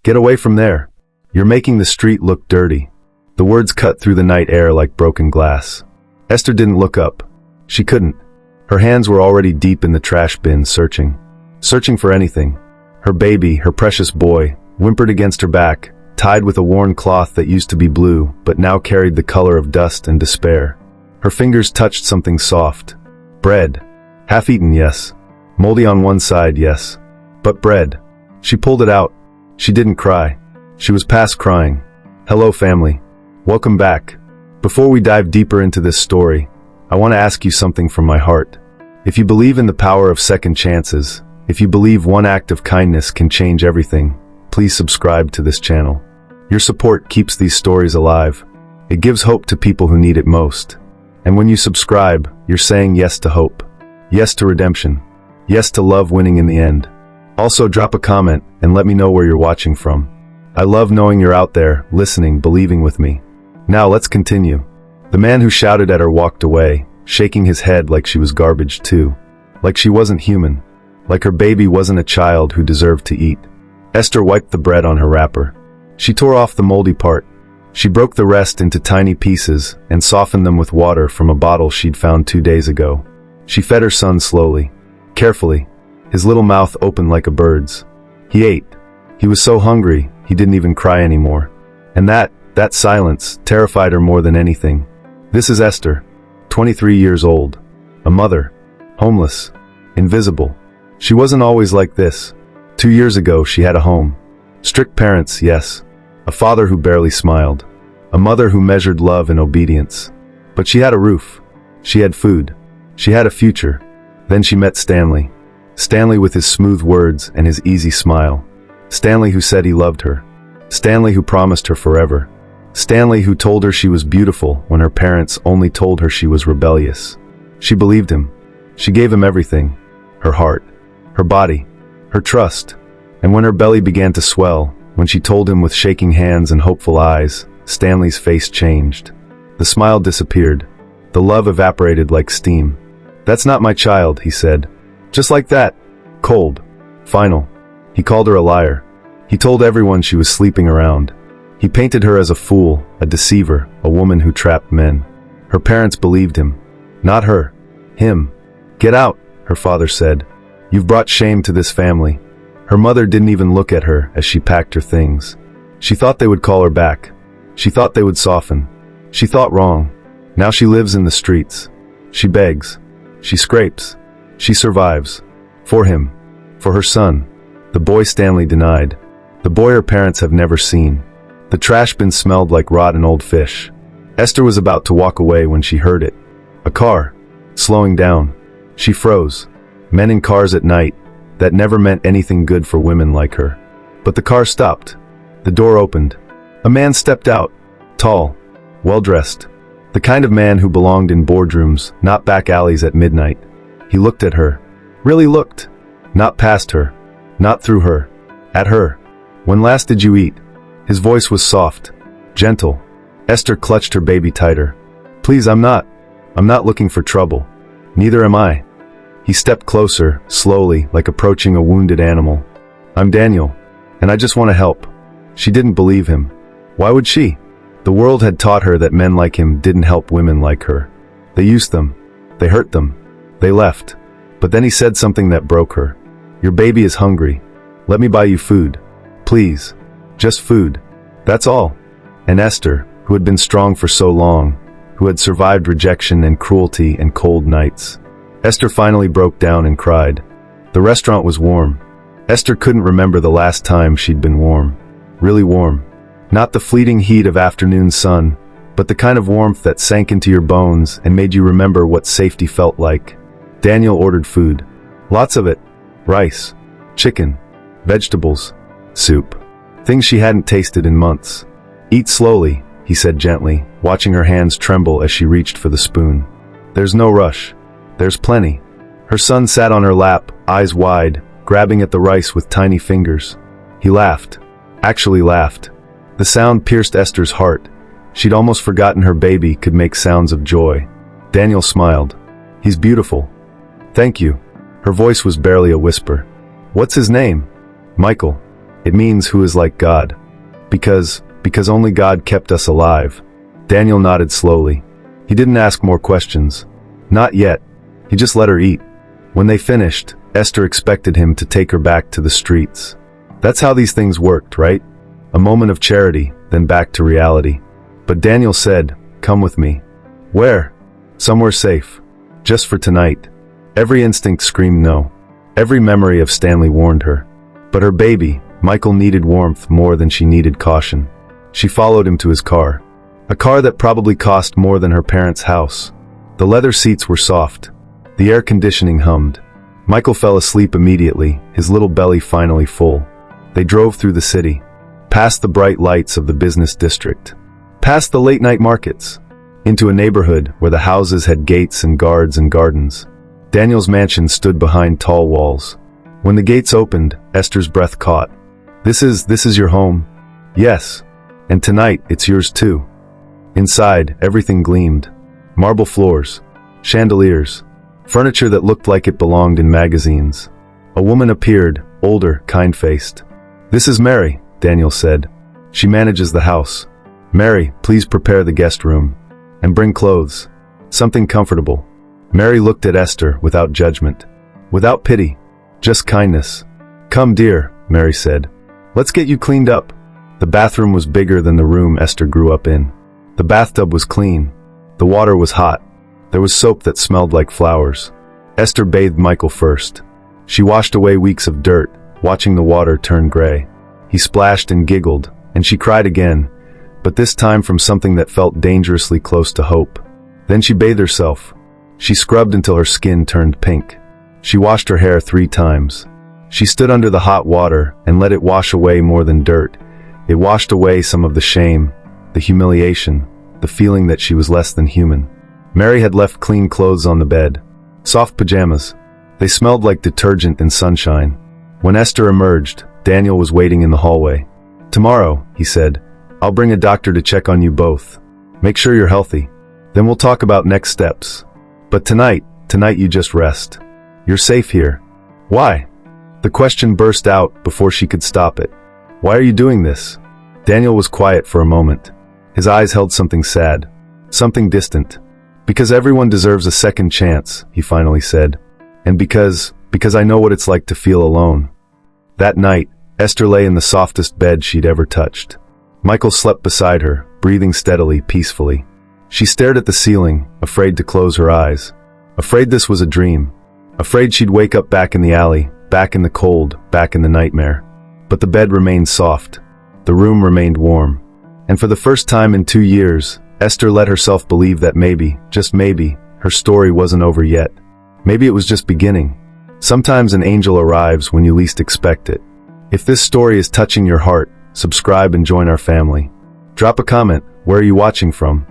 Get away from there. You're making the street look dirty. The words cut through the night air like broken glass. Esther didn't look up. She couldn't. Her hands were already deep in the trash bin, searching for anything. Her baby, her precious boy, whimpered against her back, tied with a worn cloth that used to be blue, but now carried the color of dust and despair. Her fingers touched something soft. Bread. Half-eaten, yes. Moldy on one side, yes. But bread. She pulled it out. She didn't cry. She was past crying. Hello, family. Welcome back. Before we dive deeper into this story, I want to ask you something from my heart. If you believe in the power of second chances, if you believe one act of kindness can change everything, please subscribe to this channel. Your support keeps these stories alive. It gives hope to people who need it most. And when you subscribe, you're saying yes to hope. Yes to redemption. Yes to love winning in the end. Also, drop a comment and let me know where you're watching from. I love knowing you're out there, listening, believing with me. Now let's continue. The man who shouted at her walked away, shaking his head like she was garbage too. Like she wasn't human. Like her baby wasn't a child who deserved to eat. Esther wiped the bread on her wrapper. She tore off the moldy part. She broke the rest into tiny pieces and softened them with water from a bottle she'd found 2 days ago. She fed her son slowly, carefully, his little mouth open like a bird's. He ate. He was so hungry, he didn't even cry anymore. And that silence terrified her more than anything. This is Esther, 23 years old, a mother, homeless, invisible. She wasn't always like this. 2 years ago, she had a home. Strict parents, yes. A father who barely smiled. A mother who measured love and obedience. But she had a roof. She had food. She had a future. Then she met Stanley. Stanley with his smooth words and his easy smile. Stanley who said he loved her. Stanley who promised her forever. Stanley who told her she was beautiful when her parents only told her she was rebellious. She believed him. She gave him everything. Her heart. Her body. Her trust. And when her belly began to swell, when she told him with shaking hands and hopeful eyes, Stanley's face changed. The smile disappeared. The love evaporated like steam. "That's not my child," he said. Just like that. Cold. Final. He called her a liar. He told everyone she was sleeping around. He painted her as a fool, a deceiver, a woman who trapped men. Her parents believed him. Not her. Him. "Get out," her father said. "You've brought shame to this family." Her mother didn't even look at her as she packed her things. She thought they would call her back. She thought they would soften. She thought wrong. Now she lives in the streets. She begs. She scrapes. She survives. For him. For her son. The boy Stanley denied. The boy her parents have never seen. The trash bin smelled like rotten old fish. Esther was about to walk away when she heard it. A car. Slowing down. She froze. Men in cars at night. That never meant anything good for women like her. But the car stopped. The door opened. A man stepped out. Tall. Well-dressed. The kind of man who belonged in boardrooms, not back alleys at midnight. He looked at her. Really looked. Not past her. Not through her. At her. "When last did you eat?" His voice was soft. Gentle. Esther clutched her baby tighter. "Please, I'm not looking for trouble. Neither am I." He stepped closer, slowly, like approaching a wounded animal. "I'm Daniel, and I just want to help." She didn't believe him. Why would she? The world had taught her that men like him didn't help women like her. They used them. They hurt them. They left. But then he said something that broke her. "Your baby is hungry. Let me buy you food. Please. Just food. That's all." And Esther, who had been strong for so long, who had survived rejection and cruelty and cold nights, Esther finally broke down and cried. The restaurant was warm. Esther couldn't remember the last time she'd been warm. Really warm. Not the fleeting heat of afternoon sun, but the kind of warmth that sank into your bones and made you remember what safety felt like. Daniel ordered food. Lots of it. Rice. Chicken. Vegetables. Soup. Things she hadn't tasted in months. "Eat slowly," he said gently, watching her hands tremble as she reached for the spoon. "There's no rush. There's plenty." Her son sat on her lap, eyes wide, grabbing at the rice with tiny fingers. He laughed. Actually laughed. The sound pierced Esther's heart. She'd almost forgotten her baby could make sounds of joy. Daniel smiled. "He's beautiful." "Thank you." Her voice was barely a whisper. "What's his name?" "Michael." It means who is like God. Because only God kept us alive. Daniel nodded slowly. He didn't ask more questions. Not yet. He just let her eat. When they finished, Esther expected him to take her back to the streets. That's how these things worked, right? A moment of charity, then back to reality. But Daniel said, "Come with me." Where? Somewhere safe. Just for tonight. Every instinct screamed no. Every memory of Stanley warned her. But her baby, Michael, needed warmth more than she needed caution. She followed him to his car. A car that probably cost more than her parents' house. The leather seats were soft. The air conditioning hummed. Michael fell asleep immediately, his little belly finally full. They drove through the city. Past the bright lights of the business district. Past the late-night markets. Into a neighborhood where the houses had gates and guards and gardens. Daniel's mansion stood behind tall walls. When the gates opened, Esther's breath caught. This is your home?" "Yes. And tonight, it's yours too." Inside, everything gleamed. Marble floors. Chandeliers. Furniture that looked like it belonged in magazines. A woman appeared, older, kind-faced. "This is Mary," Daniel said. "She manages the house. Mary, please prepare the guest room. And bring clothes. Something comfortable." Mary looked at Esther without judgment. Without pity. Just kindness. "Come, dear," Mary said. "Let's get you cleaned up." The bathroom was bigger than the room Esther grew up in. The bathtub was clean. The water was hot. There was soap that smelled like flowers. Esther bathed Michael first. She washed away weeks of dirt, watching the water turn gray. He splashed and giggled, and she cried again, but this time from something that felt dangerously close to hope. Then she bathed herself. She scrubbed until her skin turned pink. She washed her hair 3 times. She stood under the hot water and let it wash away more than dirt. It washed away some of the shame, the humiliation, the feeling that she was less than human. Mary had left clean clothes on the bed. Soft pajamas. They smelled like detergent and sunshine. When Esther emerged, Daniel was waiting in the hallway. "Tomorrow," he said, "I'll bring a doctor to check on you both. Make sure you're healthy. Then we'll talk about next steps. But tonight you just rest. You're safe here." "Why?" The question burst out before she could stop it. "Why are you doing this?" Daniel was quiet for a moment. His eyes held something sad. Something distant. "Because everyone deserves a second chance," he finally said. "And because I know what it's like to feel alone." That night, Esther lay in the softest bed she'd ever touched. Michael slept beside her, breathing steadily, peacefully. She stared at the ceiling, afraid to close her eyes. Afraid this was a dream. Afraid she'd wake up back in the alley, back in the cold, back in the nightmare. But the bed remained soft. The room remained warm. And for the first time in 2 years, Esther let herself believe that maybe, just maybe, her story wasn't over yet. Maybe it was just beginning. Sometimes an angel arrives when you least expect it. If this story is touching your heart, subscribe and join our family. Drop a comment. Where are you watching from?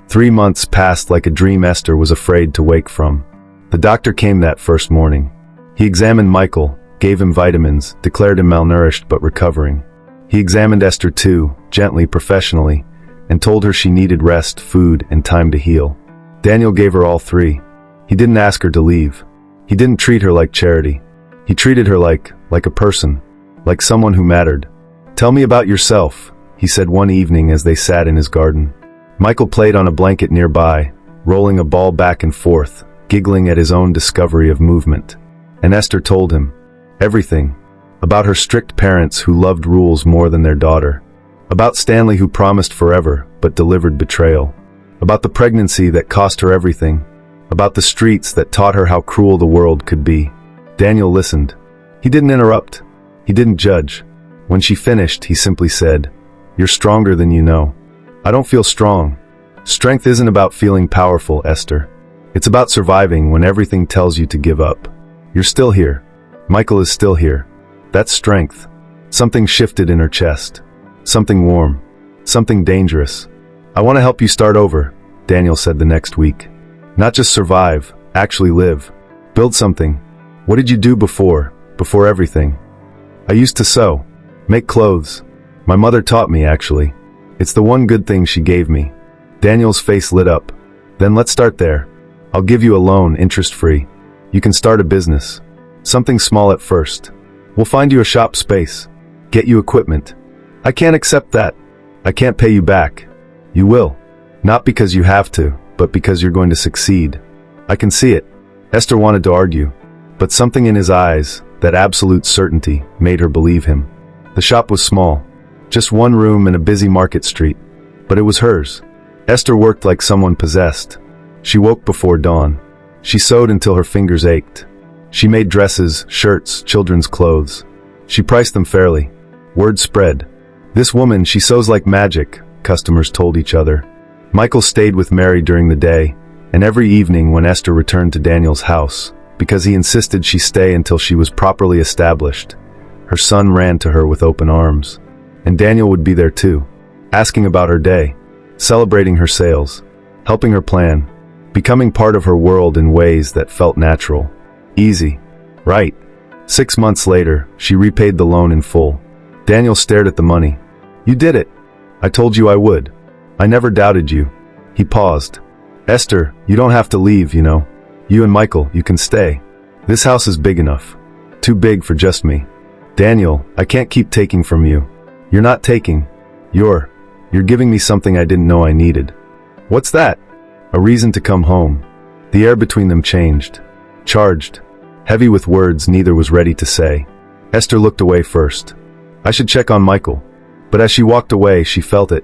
3 months passed like a dream Esther was afraid to wake from. The doctor came that first morning. He examined Michael, gave him vitamins, declared him malnourished but recovering. He examined Esther too, gently, professionally, and told her she needed rest, food, and time to heal. Daniel gave her all 3. He didn't ask her to leave. He didn't treat her like charity. He treated her like a person, like someone who mattered. "Tell me about yourself," he said one evening as they sat in his garden. Michael played on a blanket nearby, rolling a ball back and forth, giggling at his own discovery of movement. And Esther told him everything. About her strict parents who loved rules more than their daughter. About Stanley who promised forever but delivered betrayal. About the pregnancy that cost her everything. About the streets that taught her how cruel the world could be. Daniel listened. He didn't interrupt. He didn't judge. When she finished, he simply said, "You're stronger than you know." "I don't feel strong." "Strength isn't about feeling powerful, Esther. It's about surviving when everything tells you to give up. You're still here. Michael is still here. That's strength." Something shifted in her chest. Something warm. Something dangerous. "I want to help you start over," Daniel said the next week. "Not just survive, actually live. Build something. What did you do before everything?" "I used to sew. Make clothes. My mother taught me, actually. It's the one good thing she gave me." Daniel's face lit up. "Then let's start there. I'll give you a loan, interest-free. You can start a business. Something small at first. We'll find you a shop space. Get you equipment. I can't accept that. I can't pay you back. You will. Not because you have to, but because you're going to succeed. I can see it. Esther wanted to argue, but something in his eyes, that absolute certainty, made her believe him. The shop was small, just one room in a busy market street, but it was hers. Esther worked like someone possessed. She woke before dawn. She sewed until her fingers ached. She made dresses, shirts, children's clothes. She priced them fairly. Word spread. This woman, she sews like magic, customers told each other. Michael stayed with Mary during the day, and every evening when Esther returned to Daniel's house, because he insisted she stay until she was properly established, her son ran to her with open arms. And Daniel would be there too, asking about her day, celebrating her sales, helping her plan, becoming part of her world in ways that felt natural. Easy. Right. 6 months later, she repaid the loan in full. Daniel stared at the money. You did it. I told you I would. I never doubted you. He paused. Esther, you don't have to leave, you know. You and Michael, you can stay. This house is big enough. Too big for just me. Daniel, I can't keep taking from you. You're not taking. You're giving me something I didn't know I needed. What's that? A reason to come home. The air between them changed. Charged. Heavy with words neither was ready to say. Esther looked away first. I should check on Michael. But as she walked away, she felt it.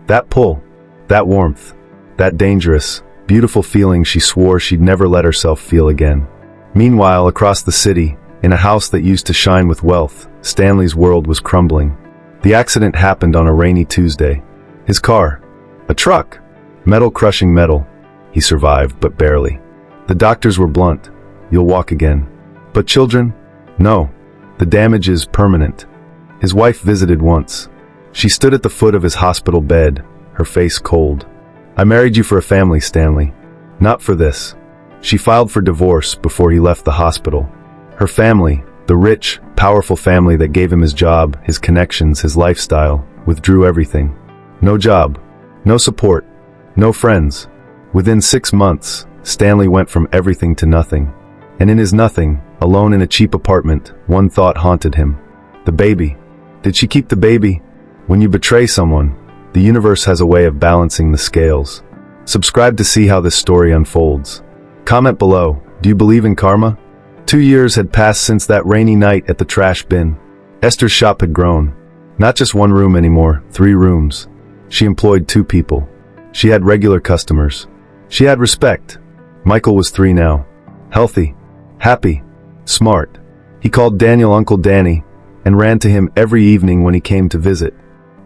That pull. That warmth. That dangerous, beautiful feeling she swore she'd never let herself feel again. Meanwhile, across the city, in a house that used to shine with wealth, Stanley's world was crumbling. The accident happened on a rainy Tuesday. His car. A truck. Metal crushing metal. He survived, but barely. The doctors were blunt. You'll walk again. But children? No. The damage is permanent. His wife visited once. She stood at the foot of his hospital bed, her face cold. I married you for a family, Stanley. Not for this. She filed for divorce before he left the hospital. Her family, the rich, powerful family that gave him his job, his connections, his lifestyle, withdrew everything. No job. No support. No friends. Within 6 months, Stanley went from everything to nothing. And in his nothing, alone in a cheap apartment, one thought haunted him. The baby. Did she keep the baby? When you betray someone, the universe has a way of balancing the scales. Subscribe to see how this story unfolds. Comment below, do you believe in karma? 2 years had passed since that rainy night at the trash bin. Esther's shop had grown. Not just one room anymore, 3 rooms. She employed 2 people. She had regular customers. She had respect. Michael was 3 now. Healthy. Happy. Smart. He called Daniel Uncle Danny, and ran to him every evening when he came to visit.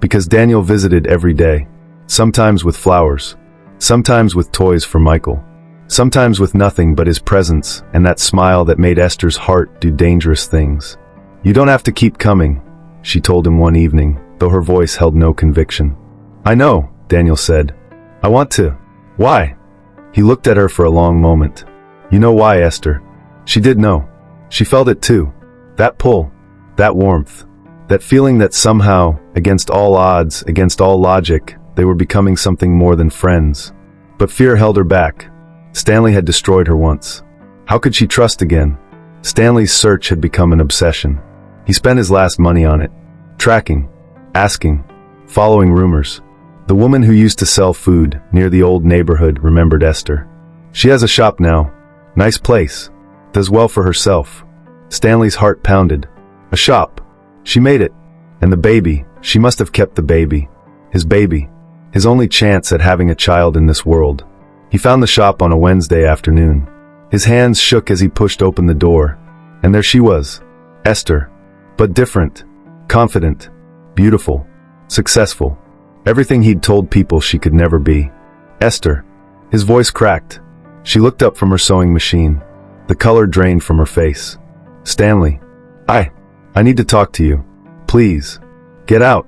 Because Daniel visited every day. Sometimes with flowers. Sometimes with toys for Michael. Sometimes with nothing but his presence and that smile that made Esther's heart do dangerous things. You don't have to keep coming, she told him one evening, though her voice held no conviction. I know, Daniel said. I want to. Why? He looked at her for a long moment. You know why, Esther? She did know. She felt it too. That pull. That warmth. That feeling that somehow, against all odds, against all logic, they were becoming something more than friends. But fear held her back. Stanley had destroyed her once. How could she trust again? Stanley's search had become an obsession. He spent his last money on it. Tracking. Asking. Following rumors. The woman who used to sell food near the old neighborhood remembered Esther. She has a shop now. Nice place. Does well for herself. Stanley's heart pounded. A shop. She made it. And the baby, she must have kept the baby. His baby. His only chance at having a child in this world. He found the shop on a Wednesday afternoon. His hands shook as he pushed open the door. And there she was. Esther. But different. Confident. Beautiful. Successful. Everything he'd told people she could never be. Esther. His voice cracked. She looked up from her sewing machine. The color drained from her face. Stanley. I need to talk to you. Please. Get out.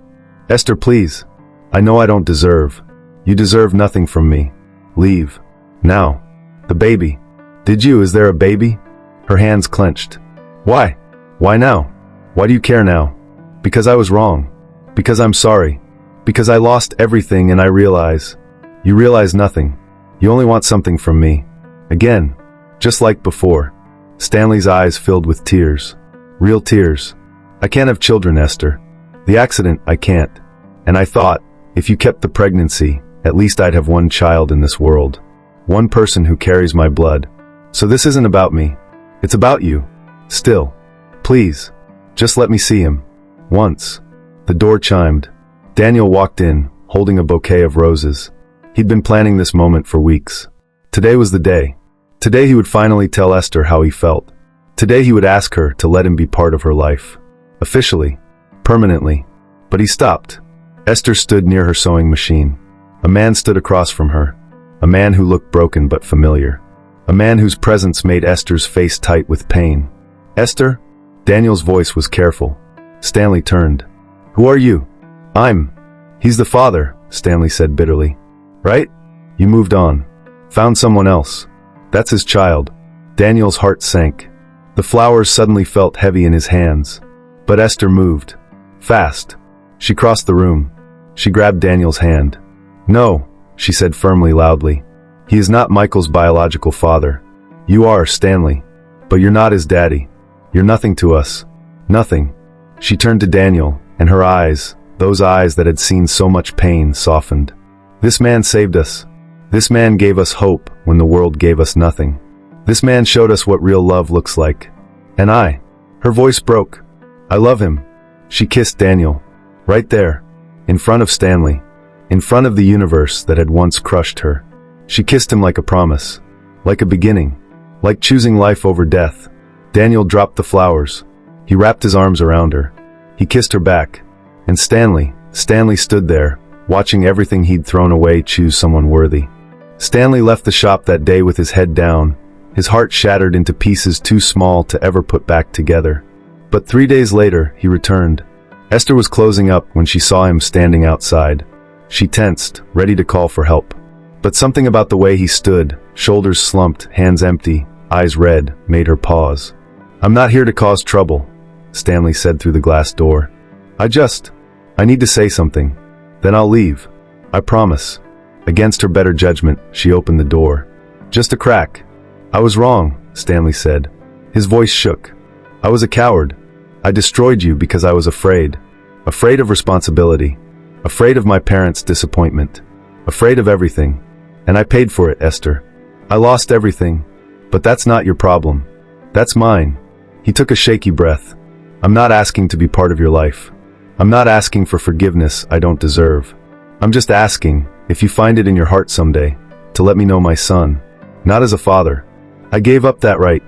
Esther, please. I know I don't deserve. You deserve nothing from me. Leave. Now. The baby. Did you? Is there a baby? Her hands clenched. Why? Why now? Why do you care now? Because I was wrong. Because I'm sorry. Because I lost everything and I realize. You realize nothing. You only want something from me. Again. Just like before. Stanley's eyes filled with tears. Real tears. I can't have children, Esther. The accident, I can't. And I thought, if you kept the pregnancy, at least I'd have one child in this world. One person who carries my blood. So this isn't about me. It's about you. Still. Please. Just let me see him. Once. The door chimed. Daniel walked in, holding a bouquet of roses. He'd been planning this moment for weeks. Today was the day. Today he would finally tell Esther how he felt. Today he would ask her to let him be part of her life. Officially. Permanently. But he stopped. Esther stood near her sewing machine. A man stood across from her. A man who looked broken but familiar. A man whose presence made Esther's face tight with pain. Esther? Daniel's voice was careful. Stanley turned. Who are you? He's the father, Stanley said bitterly. Right? You moved on. Found someone else. That's his child. Daniel's heart sank. The flowers suddenly felt heavy in his hands. But Esther moved. Fast. She crossed the room. She grabbed Daniel's hand. No, she said firmly, loudly. He is not Michael's biological father. You are, Stanley. But you're not his daddy. You're nothing to us. Nothing. She turned to Daniel, and her eyes, those eyes that had seen so much pain, softened. This man saved us. This man gave us hope when the world gave us nothing. This man showed us what real love looks like. And her voice broke. I love him. She kissed Daniel. Right there. In front of Stanley. In front of the universe that had once crushed her. She kissed him like a promise. Like a beginning. Like choosing life over death. Daniel dropped the flowers. He wrapped his arms around her. He kissed her back. And Stanley stood there, watching everything he'd thrown away choose someone worthy. Stanley left the shop that day with his head down, his heart shattered into pieces too small to ever put back together. But 3 days later, he returned. Esther was closing up when she saw him standing outside. She tensed, ready to call for help. But something about the way he stood, shoulders slumped, hands empty, eyes red, made her pause. I'm not here to cause trouble, Stanley said through the glass door. I need to say something. Then I'll leave. I promise. Against her better judgment, she opened the door. Just a crack. I was wrong, Stanley said. His voice shook. I was a coward. I destroyed you because I was afraid. Afraid of responsibility. Afraid of my parents' disappointment. Afraid of everything. And I paid for it, Esther. I lost everything. But that's not your problem. That's mine. He took a shaky breath. I'm not asking to be part of your life. I'm not asking for forgiveness I don't deserve. I'm just asking, if you find it in your heart someday, to let me know my son. Not as a father. I gave up that right.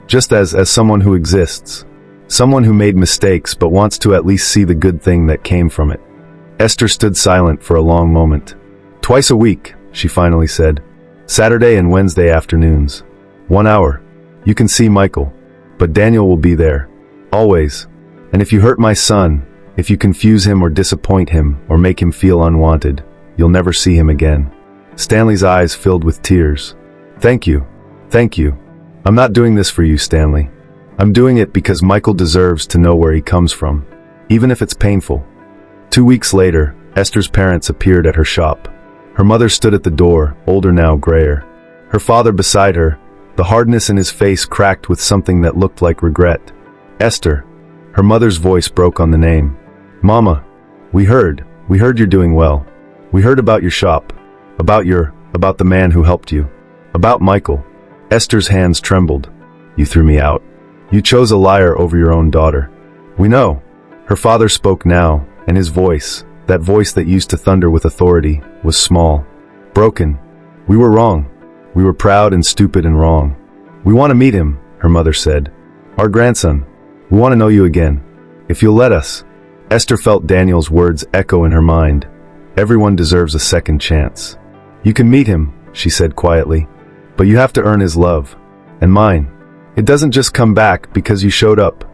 Just as someone who exists. Someone who made mistakes but wants to at least see the good thing that came from it. Esther stood silent for a long moment. Twice a week, she finally said. Saturday and Wednesday afternoons. 1 hour. You can see Michael. But Daniel will be there. Always. And if you hurt my son, if you confuse him or disappoint him or make him feel unwanted, you'll never see him again. Stanley's eyes filled with tears. Thank you. Thank you. I'm not doing this for you, Stanley. I'm doing it because Michael deserves to know where he comes from, even if it's painful. 2 weeks later, Esther's parents appeared at her shop. Her mother stood at the door, older now, grayer. Her father beside her, the hardness in his face cracked with something that looked like regret. Esther. Her mother's voice broke on the name. Mama, we heard you're doing well. We heard about your shop. About the man who helped you. About Michael. Esther's hands trembled. You threw me out. You chose a liar over your own daughter. We know. Her father spoke now, and his voice, that voice that used to thunder with authority, was small. Broken. We were wrong. We were proud and stupid and wrong. We want to meet him, her mother said. Our grandson. We want to know you again. If you'll let us. Esther felt Daniel's words echo in her mind. Everyone deserves a second chance. You can meet him, she said quietly. But you have to earn his love. And mine. It doesn't just come back because you showed up.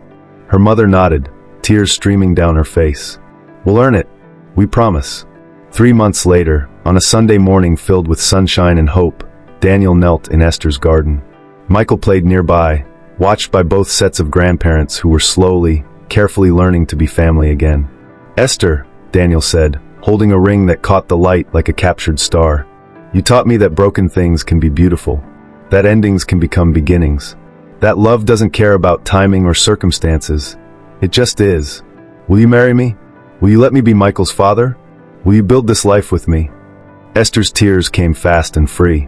Her mother nodded, tears streaming down her face. We'll earn it. We promise. 3 months later, on a Sunday morning filled with sunshine and hope, Daniel knelt in Esther's garden. Michael played nearby, watched by both sets of grandparents who were slowly, carefully learning to be family again. Esther, Daniel said, holding a ring that caught the light like a captured star. You taught me that broken things can be beautiful, that endings can become beginnings, that love doesn't care about timing or circumstances. It just is. Will you marry me? Will you let me be Michael's father? Will you build this life with me? Esther's tears came fast and free.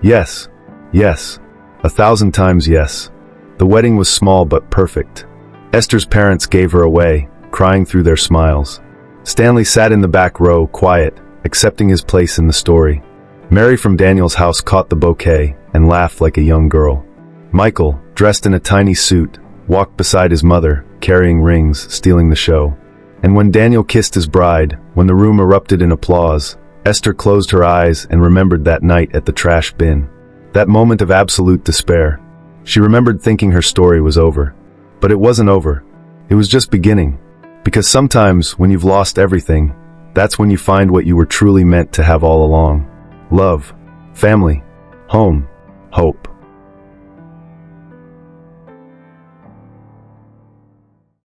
Yes. Yes. 1,000 times yes. The wedding was small but perfect. Esther's parents gave her away, crying through their smiles. Stanley sat in the back row, quiet, accepting his place in the story. Mary from Daniel's house caught the bouquet and laughed like a young girl. Michael, dressed in a tiny suit, walked beside his mother, carrying rings, stealing the show. And when Daniel kissed his bride, when the room erupted in applause, Esther closed her eyes and remembered that night at the trash bin. That moment of absolute despair. She remembered thinking her story was over. But it wasn't over. It was just beginning. Because sometimes, when you've lost everything, that's when you find what you were truly meant to have all along. Love, family, home, hope.